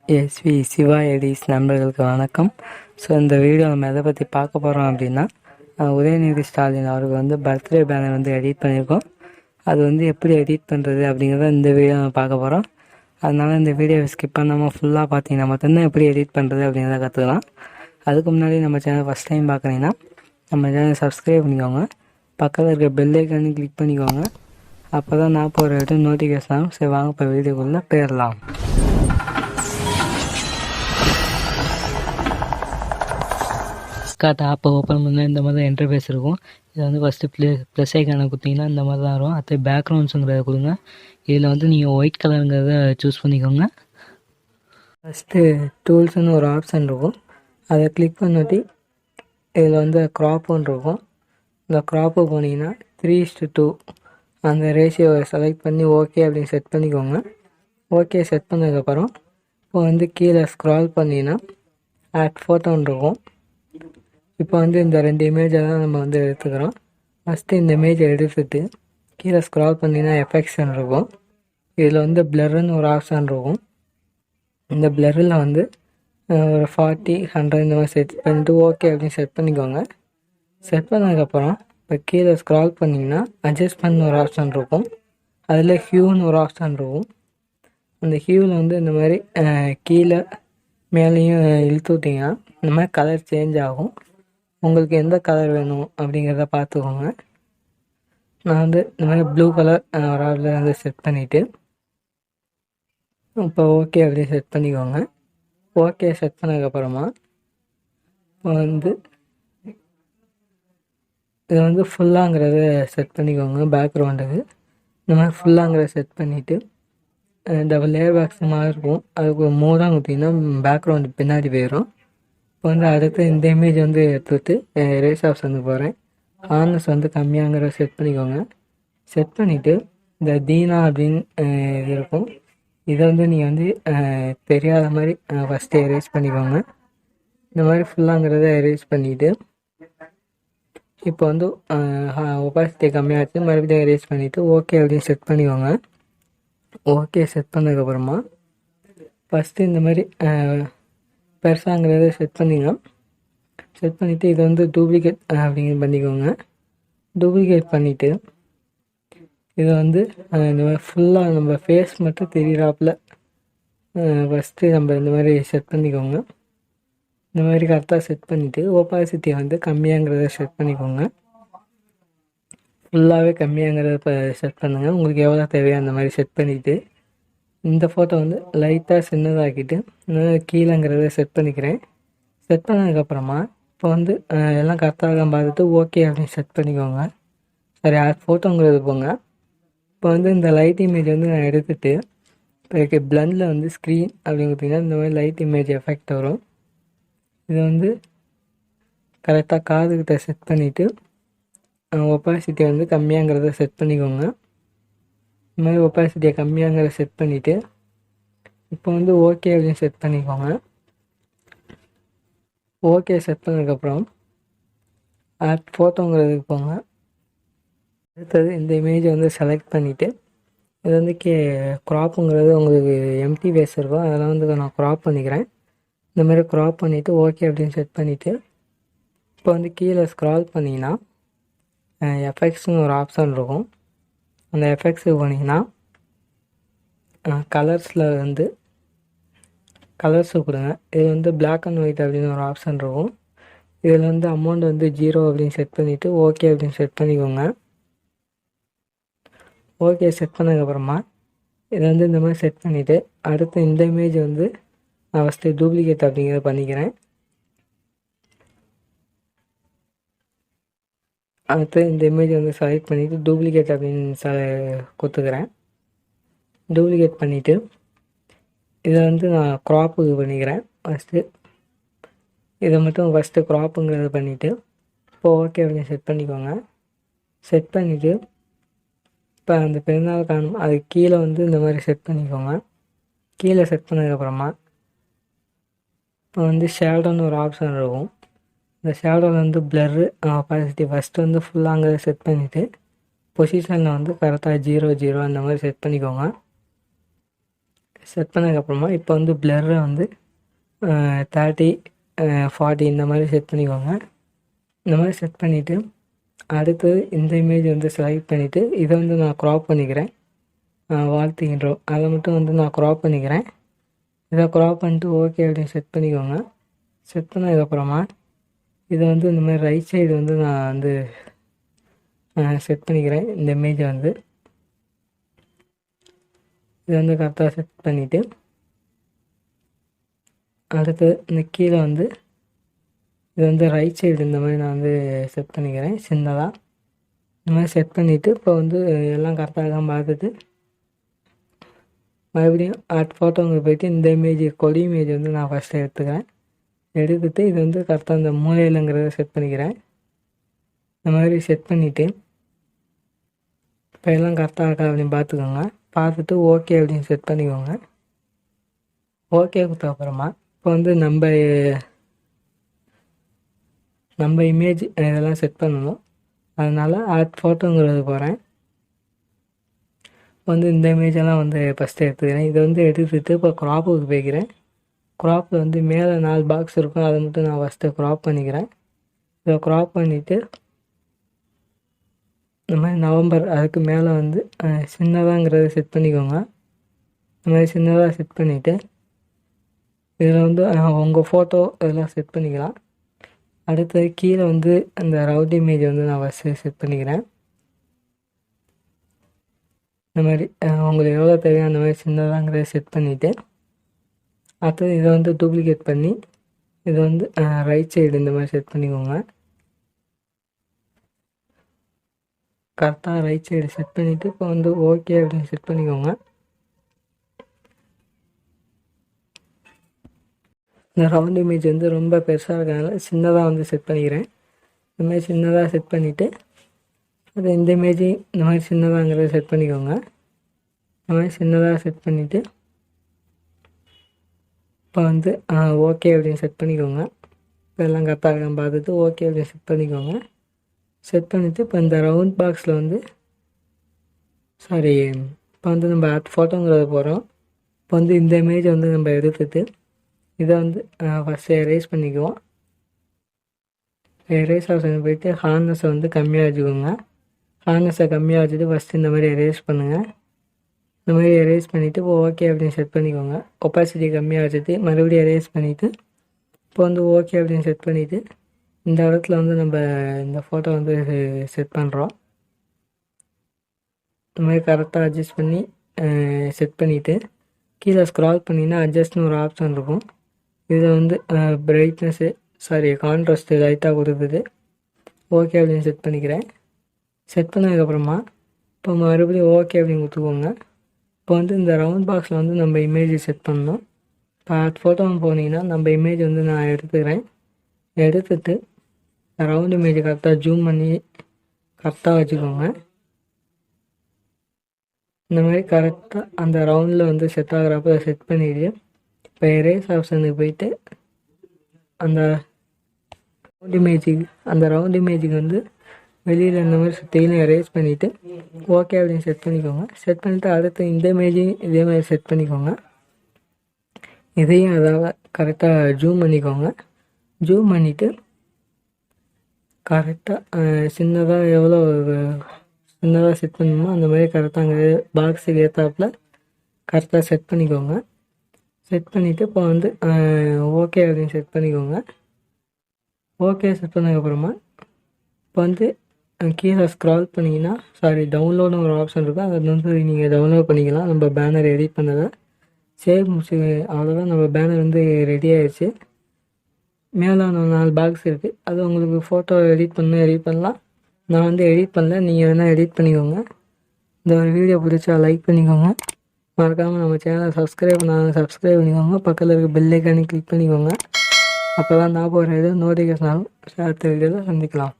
SIVA நண்பர்களுக்கு வணக்கம். So இந்த வீடியோ நம்ம எதை பற்றி பார்க்க போகிறோம் அப்படின்னா, உதயநிதி ஸ்டாலின் அவருக்கு வந்து பர்த்டே பேனர் வந்து எடிட் பண்ணியிருக்கோம். அது வந்து எப்படி எடிட் பண்ணுறது அப்படிங்கிறத இந்த வீடியோ நம்ம பார்க்க போகிறோம். அதனால் இந்த வீடியோவை ஸ்கிப் பண்ணாமல் ஃபுல்லாக பார்த்தீங்கன்னா மட்டும்தான் எப்படி எடிட் பண்ணுறது அப்படிங்கிறத கற்றுக்கலாம். அதுக்கு முன்னாடி நம்ம சேனல் ஃபஸ்ட் டைம் பார்க்குறீங்கன்னா நம்ம சேனல் சப்ஸ்கிரைப் பண்ணிக்கோங்க. பக்கத்தில் இருக்க பெல் ஐக்கானு கிளிக் பண்ணிக்கோங்க. அப்போ தான் நான் போகிற நோட்டிஃபிகேஷன் ஆகும். சரி வாங்க இப்போ வீடியோக்குள்ளே போயிடலாம். பிக்சார்ட் ஆப்பை ஓப்பன் பண்ணால் இந்த மாதிரி தான் இன்டர்ஃபேஸ் இருக்கும். இதை வந்து ஃபஸ்ட்டு ப்ளஸ் ஐக்கானை கொடுத்தீங்கன்னா இந்த மாதிரி தான் வரும். அடுத்து பேக்ரவுண்ட்ஸுங்கிறத கொடுங்க. இதில் வந்து நீங்கள் ஒயிட் கலருங்கிறத சூஸ் பண்ணிக்கோங்க. ஃபஸ்ட்டு டூல்ஸ்னு ஒரு ஆப்ஷன் இருக்கும், அதை கிளிக் பண்ணிட்டு இதில் வந்து க்ராப்புன்னு இருக்கும். இந்த க்ராப்பு போனீங்கன்னா 3:2 அந்த ரேஷியோவை செலக்ட் பண்ணி ஓகே அப்படின்னு செட் பண்ணிக்கோங்க. ஓகே செட் பண்ணதுக்கப்புறம் இப்போ வந்து கீழே ஸ்க்ரால் பண்ணிங்கன்னா ஆட் ஃபோட்டோன்னு இருக்கும். இப்போ வந்து இந்த 2 இமேஜை தான் நம்ம வந்து எடுத்துக்கிறோம். ஃபஸ்ட்டு இந்த இமேஜை எடுத்துகிட்டு கீழே ஸ்க்ரால் பண்ணிங்கன்னா எஃபெக்ட்ஸ்ன்னு இருக்கும். இதில் வந்து பிளர்ன்னு ஒரு ஆப்ஷன் இருக்கும். இந்த பிளரில் வந்து ஒரு 40, 100 இந்த மாதிரி செட் பண்ணிவிட்டு ஓகே அப்படின்னு செட் பண்ணிக்கோங்க. செட் பண்ணதுக்கப்புறம் இப்போ கீழே ஸ்க்ரால் பண்ணிங்கன்னா அட்ஜஸ்ட்மெண்ட் ஒரு ஆப்ஷன் இருக்கும். அதில் ஹியூன்னு ஒரு ஆப்ஷன் இருக்கும். அந்த ஹியூவில் வந்து இந்த மாதிரி கீழே மேலேயும் இழுத்து விட்டிங்கன்னா இந்த மாதிரி கலர் சேஞ்ச் ஆகும். உங்களுக்கு எந்த கலர் வேணும் அப்படிங்கிறத பார்த்துக்கோங்க. நான் வந்து இந்த மாதிரி ப்ளூ கலர் ஒரு ஆளில் வந்து செட் பண்ணிவிட்டு இப்போ ஓகே அப்படி செட் பண்ணிக்கோங்க. ஓகே செட் பண்ணதுக்கப்புறமா இப்போ வந்து இதை வந்து ஃபுல்லாங்கிறத செட் பண்ணிக்கோங்க. பேக்ரவுண்டுக்கு இந்த மாதிரி ஃபுல்லாங்கிறத செட் பண்ணிவிட்டு டபுள் லேயர் பாக்ஸ் மாதிரி இருக்கும், அதுக்கு ஒரு மூடாக ஊற்றிங்கன்னா பேக்ரவுண்டு பின்னாடி போயிடும். இப்போ வந்து அடுத்து இந்த இமேஜ் வந்து எடுத்துகிட்டு எரேஸ் ஆப்ஷன் போகிறேன். ஹார்னஸ் வந்து கம்மியாங்கிற செட் பண்ணிக்கோங்க. செட் பண்ணிவிட்டு இந்த தீனா அப்படின்னு இது இருக்கும், இதை வந்து நீங்கள் வந்து தெரியாத மாதிரி ஃபஸ்ட்டு எரேஸ் பண்ணிக்கோங்க. இந்த மாதிரி ஃபுல்லாங்கிறத எரேஸ் பண்ணிவிட்டு இப்போ வந்து ஒபாசிட்டி கம்மியாகிடுச்சு, மறுபடியும் எரேஸ் பண்ணிவிட்டு ஓகே அப்படின்னு செட் பண்ணிக்கோங்க. ஓகே செட் பண்ணதுக்கப்புறமா ஃபஸ்ட்டு இந்த மாதிரி பெருசாங்கிறத செட் பண்ணிக்கலாம். செட் பண்ணிவிட்டு இதை வந்து டூப்ளிகேட் அப்படிங்கிற பண்ணிக்கோங்க. டூப்ளிகேட் பண்ணிவிட்டு இதை வந்து இந்த மாதிரி ஃபுல்லாக நம்ம ஃபேஸ் மட்டும் தெரிகிறாப்புல ஃபஸ்ட்டு நம்ம இந்த மாதிரி செட் பண்ணிக்கோங்க. இந்த மாதிரி கரெக்டாக செட் பண்ணிவிட்டு ஒபாசிட்டியை வந்து கம்மியாங்கிறத செட் பண்ணிக்கோங்க. ஃபுல்லாகவே கம்மியாங்கிறத இப்போ செட் பண்ணுங்கள். உங்களுக்கு எவ்வளோ தேவையோ அந்த மாதிரி செட் பண்ணிவிட்டு இந்த ஃபோட்டோ வந்து லைட்டாக சின்னதாக்கிட்டு கீழேங்கிறத செட் பண்ணிக்கிறேன். செட் பண்ணதுக்கப்புறமா இப்போ வந்து எல்லாம் கரெக்டாக பார்த்துட்டு ஓகே அப்படின்னு செட் பண்ணிக்கோங்க. சரி ஃபோட்டோங்கிறது போங்க. இப்போ வந்து இந்த லைட் இமேஜ் வந்து நான் எடுத்துகிட்டு இப்போ பிளண்டில் வந்து ஸ்க்ரீன் அப்படின்னு பார்த்தீங்கன்னா இந்த மாதிரி லைட் இமேஜ் எஃபெக்ட் வரும். இதை வந்து கரெக்டாக காதுகிட்ட செட் பண்ணிவிட்டு ஒபாசிட்டி வந்து கம்மியாங்கிறத செட் பண்ணிக்கோங்க. இந்த மாதிரி ஒபாசிட்டியை கம்மியாங்கிறத செட் பண்ணிவிட்டு இப்போ வந்து ஓகே அப்படின்னு செட் பண்ணிக்கோங்க. ஓகே செட் பண்ணதுக்கப்புறம் ஆட் ஃபோட்டோங்கிறதுக்கு போங்க. அடுத்தது இந்த இமேஜை வந்து செலக்ட் பண்ணிவிட்டு இது வந்து க்ராப்புங்கிறது உங்களுக்கு எம்டி பேஸ் இருக்கும், அதெல்லாம் வந்து நான் க்ராப் பண்ணிக்கிறேன். இந்த மாதிரி க்ராப் பண்ணிவிட்டு ஓகே அப்படின்னு செட் பண்ணிவிட்டு இப்போ வந்து கீழே ஸ்க்ரால் பண்ணிங்கன்னா எஃபெக்ட்ஸ்னு ஒரு ஆப்ஷன் இருக்கும். அந்த எஃபெக்ட்ஸுக்கு போனீங்கன்னா கலர்ஸில் வந்து கலர்ஸு கொடுங்க. இது வந்து பிளாக் அண்ட் ஒயிட் அப்படின்னு ஒரு ஆப்ஷன் இருக்கும். இதில் வந்து அமௌண்ட் வந்து 0 அப்படின்னு செட் பண்ணிவிட்டு ஓகே அப்படின்னு செட் பண்ணிக்கோங்க. ஓகே செட் பண்ணதுக்கப்புறமா இதை வந்து இந்த மாதிரி செட் பண்ணிவிட்டு அடுத்து இந்த இமேஜ் வந்து நான் ஃபஸ்ட்டு டூப்ளிகேட் அப்படிங்கிறத பண்ணிக்கிறேன். அடுத்து இந்த இமேஜ் வந்து செலக்ட் பண்ணிவிட்டு டூப்ளிகேட் அப்படின்னு கொடுத்துக்கிறேன். டூப்ளிகேட் பண்ணிவிட்டு இதை வந்து நான் க்ராப்புக்கு பண்ணிக்கிறேன். ஃபஸ்ட்டு இதை மட்டும் ஃபஸ்ட்டு க்ராப்புங்கிறத பண்ணிவிட்டு இப்போ ஓகே அப்படின்னு செட் பண்ணிக்கோங்க. செட் பண்ணிவிட்டு இப்போ அந்த பெருநாள் காணும் அது கீழே வந்து இந்த மாதிரி செட் பண்ணிக்கோங்க. கீழே செட் பண்ணதுக்கப்புறமா இப்போ வந்து ஷேடோன்னு ஒரு ஆப்ஷன் இருக்கும். இந்த ஷேடோவில் வந்து பிளர்ரு ஆப்பாசிட்டி ஃபஸ்ட்டு வந்து ஃபுல்லாக செட் பண்ணிவிட்டு பொசிஷனில் வந்து கரெக்டாக 0 0 அந்த மாதிரி செட் பண்ணிக்கோங்க. செட் பண்ணதுக்கப்புறமா இப்போ வந்து பிளர்ரை வந்து 30 40 இந்த மாதிரி செட் பண்ணிக்கோங்க. இந்த மாதிரி செட் பண்ணிவிட்டு அடுத்து இந்த இமேஜ் வந்து செலக்ட் பண்ணிவிட்டு இதை வந்து நான் க்ராப் பண்ணிக்கிறேன். வாழ்த்துகின்றோம் அதை மட்டும் வந்து நான் க்ராப் பண்ணிக்கிறேன். இதை க்ராப் பண்ணிட்டு ஓகே அப்படின்னு செட் பண்ணிக்கோங்க. செட் பண்ணதுக்கப்புறமா இதை வந்து இந்த மாதிரி ரைட் சைடு வந்து நான் வந்து செட் பண்ணிக்கிறேன். இந்த இமேஜை வந்து இதை வந்து கரெக்டாக செட் பண்ணிவிட்டு அடுத்து இந்த கீழே வந்து இது வந்து ரைட் சைடு இந்த மாதிரி நான் வந்து செட் பண்ணிக்கிறேன் சின்னதாக. இந்த மாதிரி செட் பண்ணிவிட்டு இப்போ வந்து எல்லாம் கரெக்டாக தான் பார்த்துட்டு மறுபடியும் ஃபோட்டோங்களுக்கு போய்ட்டு இந்த இமேஜ் கொடி இமேஜ் வந்து நான் ஃபஸ்ட்டு எடுத்துக்கிறேன். எடுத்துகிட்டு இது வந்து கரெக்டாக இந்த மூலையிலங்கிறத செட் பண்ணிக்கிறேன். இந்த மாதிரி செட் பண்ணிவிட்டு இப்போ எல்லாம் கரெக்டாக இருக்கா அப்படின்னு பார்த்துக்கோங்க. பார்த்துட்டு ஓகே அப்படின்னு செட் பண்ணிக்கோங்க. ஓகே கொடுத்தப்புறமா இப்போ வந்து நம்ம இமேஜ் இதெல்லாம் செட் பண்ணணும். அதனால் ஃபோட்டோங்கிறது போகிறேன். வந்து இந்த இமேஜெல்லாம் வந்து ஃபஸ்ட்டு எடுத்துக்கிறேன். இதை வந்து எடுத்துகிட்டு இப்போ க்ராப்புக்கு போய்க்கிறேன். க்ராப்பில் வந்து மேலே 4 பாக்ஸ் இருக்கும், அதை மட்டும் நான் ஃபஸ்ட்டு க்ராப் பண்ணிக்கிறேன். இதை க்ராப் பண்ணிவிட்டு இந்த மாதிரி நவம்பர் அதுக்கு மேலே வந்து சின்னதாங்கிறத செட் பண்ணிக்கோங்க. இந்த மாதிரி சின்னதாக செட் பண்ணிவிட்டு இதில் வந்து உங்கள் ஃபோட்டோ இதெல்லாம் செட் பண்ணிக்கலாம். அடுத்தது கீழே வந்து அந்த ரவுண்ட் இமேஜ் வந்து நான் ஃபஸ்ட்டு செட் பண்ணிக்கிறேன். இந்த மாதிரி உங்களுக்கு எவ்வளோ தேவையோ அந்த மாதிரி சின்னதாங்கிறத செட் பண்ணிவிட்டு அடுத்தது இதை வந்து டூப்ளிகேட் பண்ணி இதை வந்து ரைட் சைடு இந்த மாதிரி செட் பண்ணிக்கோங்க. கரெக்டாக ரைட் சைடு செட் பண்ணிவிட்டு இப்போ வந்து ஓகே அப்படின்னு செட் பண்ணிக்கோங்க. இந்த ரவுண்ட் இமேஜ் வந்து ரொம்ப பெருசாக இருக்கிறதுனால சின்னதாக வந்து செட் பண்ணிக்கிறேன். இந்த மாதிரி சின்னதாக செட் பண்ணிவிட்டு அது இந்த இமேஜ் இந்த மாதிரி சின்னதாங்கிறத செட் பண்ணிக்கோங்க. இந்த மாதிரி சின்னதாக செட் பண்ணிவிட்டு இப்போ வந்து ஓகே அப்படின்னு செட் பண்ணிக்கோங்க. இப்போ எல்லாம் கரெக்டாக இருக்கான்னு பார்த்துட்டு ஓகே அப்படின்னு செட் பண்ணிக்கோங்க. செட் பண்ணிவிட்டு இப்போ இந்த ரவுண்ட் பாக்ஸில் வந்து இப்போ வந்து நம்ம ஃபோட்டோங்கிறத போகிறோம். இப்போ வந்து இந்த இமேஜை வந்து நம்ம எடுத்துகிட்டு இதை வந்து ஃபஸ்ட்டு எரேஸ் பண்ணிக்குவோம். எரேஸ் ஆப்ஷன் போய்ட்டு ஹார்னஸை வந்து கம்மியாக வச்சுக்கோங்க. ஹார்னஸை கம்மியாக வச்சுட்டு ஃபஸ்ட்டு இந்த மாதிரி எரேஸ் பண்ணுங்கள். இந்த மாதிரி எரேஸ் பண்ணிவிட்டு இப்போ ஓகே அப்படின்னு செட் பண்ணிக்கோங்க. ஒப்பாசிட்டி கம்மியாக வச்சுட்டு மறுபடியும் எரேஸ் பண்ணிவிட்டு இப்போ வந்து ஓகே அப்படின்னு செட் பண்ணிவிட்டு இந்த இடத்துல வந்து நம்ம இந்த ஃபோட்டோ வந்து செட் பண்ணுறோம். இந்த மாதிரி கரெக்டாக அட்ஜஸ்ட் பண்ணி செட் பண்ணிவிட்டு கீழே ஸ்க்ரால் பண்ணிங்கன்னா அட்ஜஸ்ட்னு ஒரு ஆப்ஷன் இருக்கும். இதில் வந்து பிரைட்னஸ்ஸு கான்ட்ராஸ்ட்டு லைட்டாக கொடுக்குது. ஓகே அப்படின்னு செட் பண்ணிக்கிறேன். செட் பண்ணதுக்கப்புறமா இப்போ மறுபடியும் ஓகே அப்படின்னு கொடுத்துக்கோங்க. இப்போ வந்து இந்த ரவுண்ட் பாக்ஸில் வந்து நம்ம இமேஜை செட் பண்ணணும். இப்போ ஃபோட்டோ போனீங்கன்னா நம்ம இமேஜ் வந்து நான் எடுத்துக்கிறேன். எடுத்துகிட்டு ரவுண்ட் இமேஜ் கரெக்டாக ஜூம் பண்ணி கரெக்டாக வச்சுக்கோங்க. இந்த மாதிரி கரெக்டாக அந்த ரவுண்டில் வந்து செட் ஆகிறப்ப செட் பண்ணிவிட்டு இப்போ எரேஸ் ஆப்ஷனுக்கு போயிட்டு அந்த ரவுண்ட் இமேஜுக்கு வந்து வெளியில் இந்த மாதிரி சுற்றிலும் எரேஸ் பண்ணிவிட்டு ஓகே அப்படின்னு செட் பண்ணிக்கோங்க. செட் பண்ணிவிட்டு அடுத்து இந்த இமேஜையும் இதே மாதிரி செட் பண்ணிக்கோங்க. இதையும் அதாவது கரெக்டாக ஜூம் பண்ணிக்கோங்க. ஜூம் பண்ணிவிட்டு கரெக்டாக சின்னதாக எவ்வளோ சின்னதாக செட் பண்ணணுமோ அந்த மாதிரி கரெக்டாக அங்கே பாக்ஸுக்கு ஏற்றாப்புல கரெக்டாக செட் பண்ணிக்கோங்க. செட் பண்ணிவிட்டு இப்போ வந்து ஓகே அப்படின்னு செட் பண்ணிக்கோங்க. ஓகே செட் பண்ணதுக்கப்புறமா இப்போ வந்து கீழே ஸ்க்ரால் பண்ணிங்கன்னா டவுன்லோடுன்னு ஒரு ஆப்ஷன் இருக்கும். அதை வந்து நீங்கள் டவுன்லோட் பண்ணிக்கலாம். நம்ம பேனர் எடிட் பண்ணதை சேவ் முடிச்சு அவ்வளோதான். நம்ம பேனர் வந்து ரெடி ஆகிடுச்சு. மேலே 4 பாக்ஸ் இருக்குது. அது உங்களுக்கு ஃபோட்டோ எடிட் பண்ணலாம். நான் வந்து எடிட் பண்ணல, நீங்கள் வேணால் எடிட் பண்ணிக்கோங்க. இந்த ஒரு வீடியோ பிடிச்சா லைக் பண்ணிக்கோங்க. மறக்காமல் நம்ம சேனலை சப்ஸ்கிரைப் பண்ணிக்கோங்க. பக்கத்தில் இருக்க பெல் ஐக்கானை கிளிக் பண்ணிக்கோங்க. அப்போ தான் நான் போகிற நோட்டிஃபிகேஷன் அடுத்த வீடியோவில் சந்திக்கலாம்.